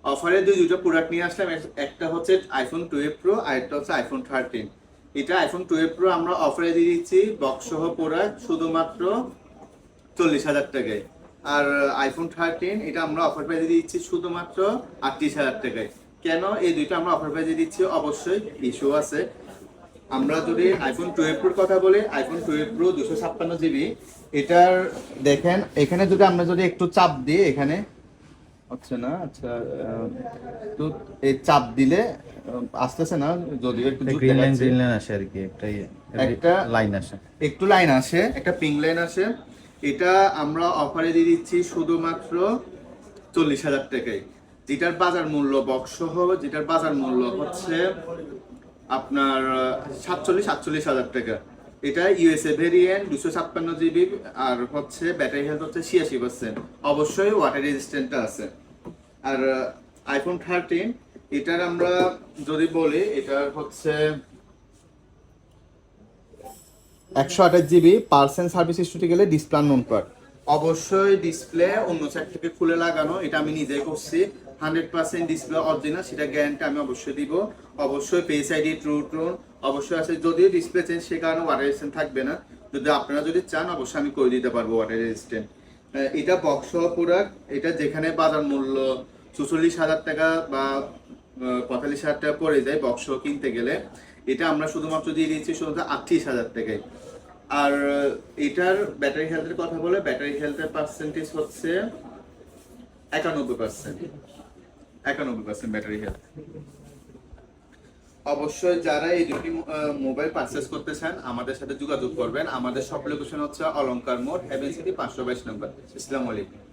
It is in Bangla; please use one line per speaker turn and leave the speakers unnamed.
অফারে দুইটা প্রোডাক্ট নিয়ে আসলাম। একটা হচ্ছে আইফোন 12 প্রো আর একটা হচ্ছে আইফোন 13। এটা আইফোন 12 প্রো আমরা অফারে দিয়ে দিচ্ছি বক্স সহ প্রোডাক্ট শুধুমাত্র 40,000 টাকায়। আর আইফোন 13 এটা আমরা অফার প্রাইসে দিচ্ছি শুধুমাত্র 38,000 টাকায়। কেন এই দুইটা আমরা অফার প্রাইসে দিচ্ছি? অবশ্যই ইস্যু আছে। আমরা যদি আইফোন 12 প্রোর কথা বলি, আইফোন 12 প্রো 256 জিবি, এটার দেখেন এখানে যদি আমরা যদি একটু চাপ দিই, এখানে হচ্ছে না। আচ্ছা, তো এই চাপ দিলে আসতেছে না, যদিও একটু জোর
গ্রিন লাইন
দেখাচ্ছে।
আসে আর কি,
একটা
লাইন আসে।
একটু লাইন আসে, একটা পিঙ্ক লাইন আসে। এটা আমরা অফারে দিয়ে দিচ্ছি শুধুমাত্র 40,000 টাকায়, যেটার বাজার মূল্য বক্স সহ যেটার বাজার মূল্য হচ্ছে আপনার 47,000 টাকা। এটা ইউএসএ ভেরিয়েন্ট 256 জিবি, আর হচ্ছে ব্যাটারি হেলথ হচ্ছে 86%। অবশ্যই ওয়াটার রেজিস্ট্যান্টটা আছে। আর আইফোন 13 এটার আমরা যদি বলি, এটার হচ্ছে 128 জিবি পার্সেন্ট সার্ভিস হিস্ট্রি গেলে ডিসপ্লে নন পার। অবশ্যই ডিসপ্লে অন্য সাইড থেকে খুলে লাগানো, এটা আমি নিজেই করছি। 100% ডিসপ্লে অরিজিনাল, সেটা গ্যারান্টি আমি অবশ্যই দিব। অবশ্যই ফেস আইডি, ট্রু টোন অবশ্যই আছে। যদিও ডিসপ্লে চেঞ্জ, সে কারণে ওয়াটার রেজিস্ট্যান্ট থাকবে না। যদি আপনারা যদি চান অবশ্যই আমি করে দিতে পারবো ওয়াটার রেজিস্ট্যান্ট। এটা বক্স প্রোডাক্ট। এটা যেখানে বাজার মূল্য 44,000 টাকা বা 45,000 টাকা পড়ে যায় বক্স কিনতে গেলে, এটা আমরা শুধুমাত্র দিয়ে দিচ্ছি শুধুমাত্র 38,000 টাকায়। আর এটার ব্যাটারি হেলথের কথা বলে, ব্যাটারি হেলথের পার্সেন্টেজ হচ্ছে 91%। 91% ব্যাটারি হেলথ। অবশ্যই যারা এই দুটি মোবাইল পারচেস করতে চান আমাদের সাথে যোগাযোগ করবেন। আমাদের সব লোকেশন হচ্ছে অলংকার মোড়, হেভেন সিটি 522 নম্বর। আসসালামু আলাইকুম।